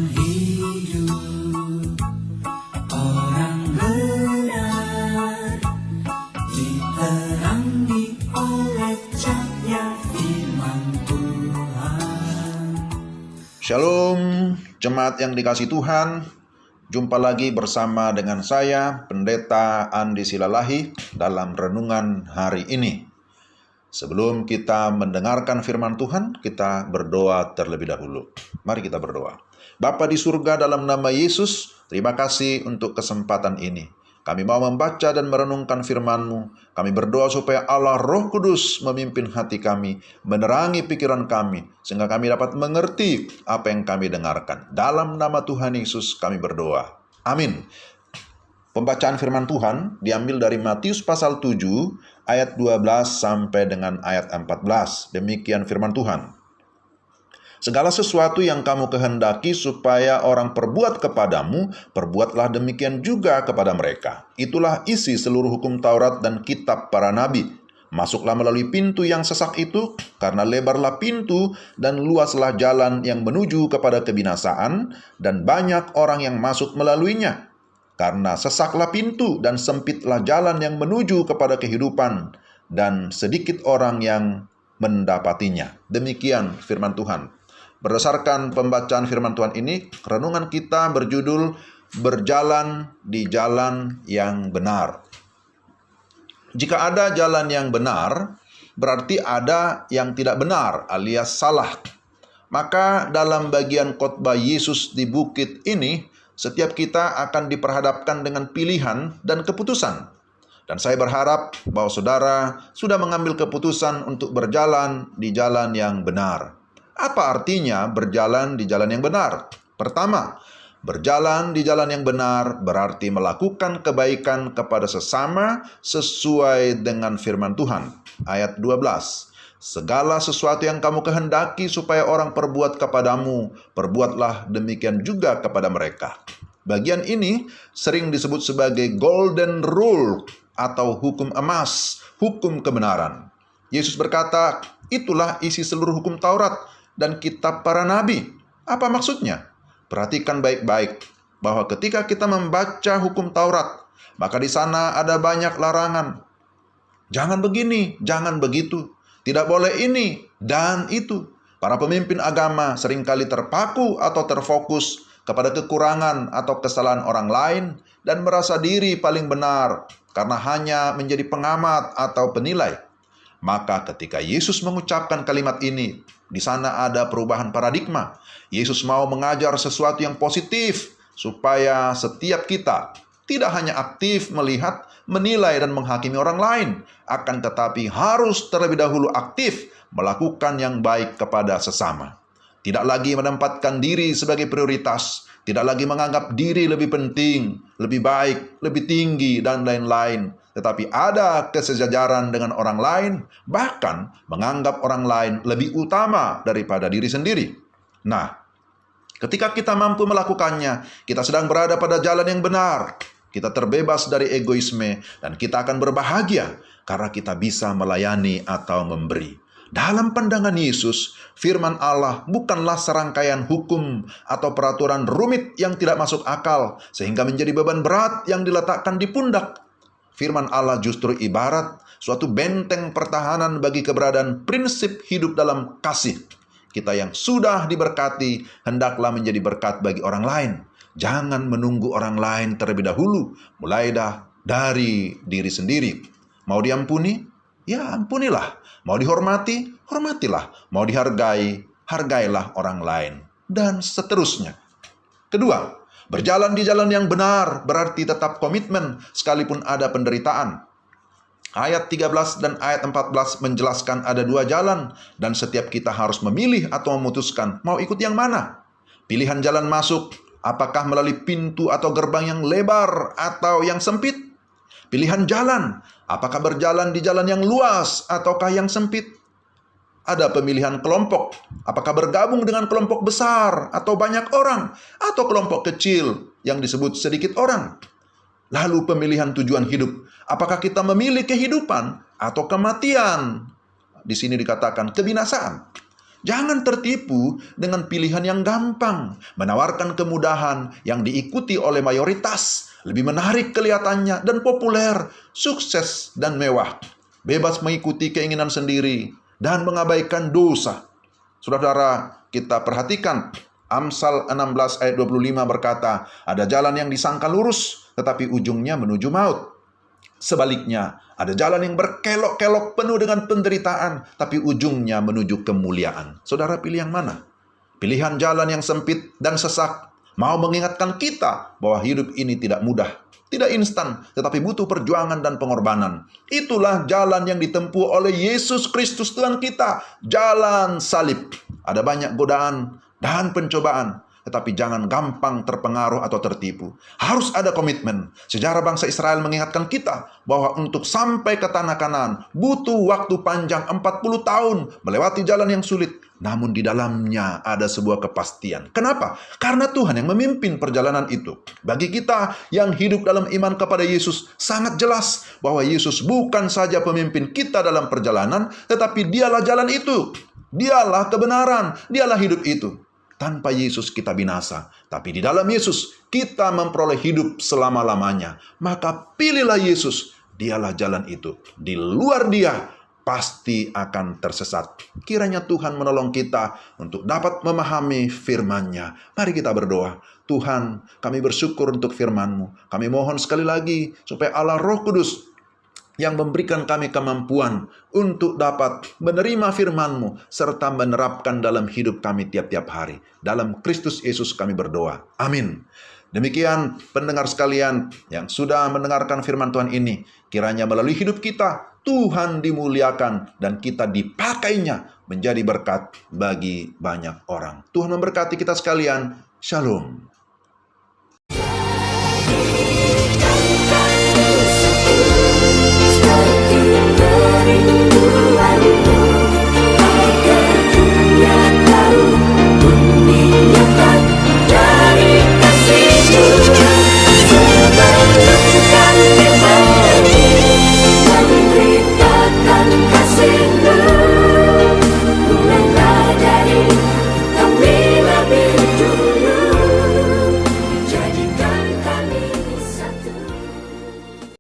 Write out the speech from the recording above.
hidup, orang benar diterangi oleh cahaya firman Tuhan. Shalom, jemaat yang dikasihi Tuhan. Jumpa lagi bersama dengan saya, Pendeta Andi Silalahi, dalam renungan hari ini. Sebelum kita mendengarkan firman Tuhan, kita berdoa terlebih dahulu. Mari kita berdoa. Bapa di surga, dalam nama Yesus, terima kasih untuk kesempatan ini. Kami mau membaca dan merenungkan firman-Mu. Kami berdoa supaya Allah Roh Kudus memimpin hati kami, menerangi pikiran kami, sehingga kami dapat mengerti apa yang kami dengarkan. Dalam nama Tuhan Yesus kami berdoa. Amin. Pembacaan firman Tuhan diambil dari Matius pasal 7, ayat 12 sampai dengan ayat 14. Demikian firman Tuhan. Segala sesuatu yang kamu kehendaki supaya orang perbuat kepadamu, perbuatlah demikian juga kepada mereka. Itulah isi seluruh hukum Taurat dan kitab para nabi. Masuklah melalui pintu yang sesak itu, karena lebarlah pintu dan luaslah jalan yang menuju kepada kebinasaan, dan banyak orang yang masuk melaluinya. Karena sesaklah pintu dan sempitlah jalan yang menuju kepada kehidupan, dan sedikit orang yang mendapatinya. Demikian firman Tuhan. Berdasarkan pembacaan firman Tuhan ini, renungan kita berjudul Berjalan di Jalan yang Benar. Jika ada jalan yang benar, berarti ada yang tidak benar alias salah. Maka dalam bagian khotbah Yesus di bukit ini, setiap kita akan diperhadapkan dengan pilihan dan keputusan. Dan saya berharap bahwa saudara sudah mengambil keputusan untuk berjalan di jalan yang benar. Apa artinya berjalan di jalan yang benar? Pertama, berjalan di jalan yang benar berarti melakukan kebaikan kepada sesama sesuai dengan firman Tuhan. Ayat 12. Segala sesuatu yang kamu kehendaki supaya orang perbuat kepadamu, perbuatlah demikian juga kepada mereka. Bagian ini sering disebut sebagai golden rule atau hukum emas, hukum kebenaran. Yesus berkata, itulah isi seluruh hukum Taurat dan kitab para nabi. Apa maksudnya? Perhatikan baik-baik bahwa ketika kita membaca hukum Taurat, maka di sana ada banyak larangan. Jangan begini, jangan begitu, tidak boleh ini dan itu. Para pemimpin agama seringkali terpaku atau terfokus kepada kekurangan atau kesalahan orang lain dan merasa diri paling benar karena hanya menjadi pengamat atau penilai. Maka ketika Yesus mengucapkan kalimat ini, di sana ada perubahan paradigma. Yesus mau mengajar sesuatu yang positif supaya setiap kita tidak hanya aktif melihat, menilai dan menghakimi orang lain, akan tetapi harus terlebih dahulu aktif melakukan yang baik kepada sesama. Tidak lagi menempatkan diri sebagai prioritas, tidak lagi menganggap diri lebih penting, lebih baik, lebih tinggi dan lain-lain. Tetapi ada kesejajaran dengan orang lain, bahkan menganggap orang lain lebih utama daripada diri sendiri. Nah, ketika kita mampu melakukannya, kita sedang berada pada jalan yang benar. Kita terbebas dari egoisme dan kita akan berbahagia karena kita bisa melayani atau memberi. Dalam pandangan Yesus, firman Allah bukanlah serangkaian hukum atau peraturan rumit yang tidak masuk akal, sehingga menjadi beban berat yang diletakkan di pundak. Firman Allah justru ibarat suatu benteng pertahanan bagi keberadaan prinsip hidup dalam kasih. Kita yang sudah diberkati, hendaklah menjadi berkat bagi orang lain. Jangan menunggu orang lain terlebih dahulu, mulai dari diri sendiri. Mau diampuni? Ya ampunilah. Mau dihormati? Hormatilah. Mau dihargai? Hargailah orang lain. Dan seterusnya. Kedua, berjalan di jalan yang benar berarti tetap komitmen sekalipun ada penderitaan. Ayat 13 dan ayat 14 menjelaskan ada dua jalan dan setiap kita harus memilih atau memutuskan mau ikut yang mana. Pilihan jalan masuk, apakah melalui pintu atau gerbang yang lebar atau yang sempit? Pilihan jalan, apakah berjalan di jalan yang luas ataukah yang sempit? Ada pemilihan kelompok, apakah bergabung dengan kelompok besar atau banyak orang, atau kelompok kecil yang disebut sedikit orang. Lalu pemilihan tujuan hidup, apakah kita memilih kehidupan atau kematian? Di sini dikatakan kebinasaan. Jangan tertipu dengan pilihan yang gampang, menawarkan kemudahan yang diikuti oleh mayoritas, lebih menarik kelihatannya dan populer, sukses dan mewah, bebas mengikuti keinginan sendiri, dan mengabaikan dosa. Saudara-saudara, kita perhatikan Amsal 16 ayat 25 berkata, ada jalan yang disangka lurus, tetapi ujungnya menuju maut. Sebaliknya, ada jalan yang berkelok-kelok penuh dengan penderitaan, tapi ujungnya menuju kemuliaan. Saudara pilih yang mana? Pilihan jalan yang sempit dan sesak, mau mengingatkan kita bahwa hidup ini tidak mudah, tidak instan, tetapi butuh perjuangan dan pengorbanan. Itulah jalan yang ditempuh oleh Yesus Kristus Tuhan kita, jalan salib. Ada banyak godaan dan pencobaan, tetapi jangan gampang terpengaruh atau tertipu. Harus ada komitmen. Sejarah bangsa Israel mengingatkan kita bahwa untuk sampai ke tanah Kanaan butuh waktu panjang 40 tahun melewati jalan yang sulit. Namun di dalamnya ada sebuah kepastian. Kenapa? Karena Tuhan yang memimpin perjalanan itu. Bagi kita yang hidup dalam iman kepada Yesus, sangat jelas bahwa Yesus bukan saja pemimpin kita dalam perjalanan, tetapi dialah jalan itu. Dialah kebenaran, dialah hidup itu. Tanpa Yesus kita binasa, tapi di dalam Yesus kita memperoleh hidup selama-lamanya. Maka pilihlah Yesus, dialah jalan itu. Di luar Dia, pasti akan tersesat. Kiranya Tuhan menolong kita untuk dapat memahami firman-Nya. Mari kita berdoa. Tuhan, kami bersyukur untuk firman-Mu. Kami mohon sekali lagi supaya Allah Roh Kudus yang memberikan kami kemampuan untuk dapat menerima firman-Mu serta menerapkan dalam hidup kami tiap-tiap hari. Dalam Kristus Yesus kami berdoa. Amin. Demikian pendengar sekalian yang sudah mendengarkan firman Tuhan ini, kiranya melalui hidup kita Tuhan dimuliakan dan kita dipakainya menjadi berkat bagi banyak orang. Tuhan memberkati kita sekalian. Shalom.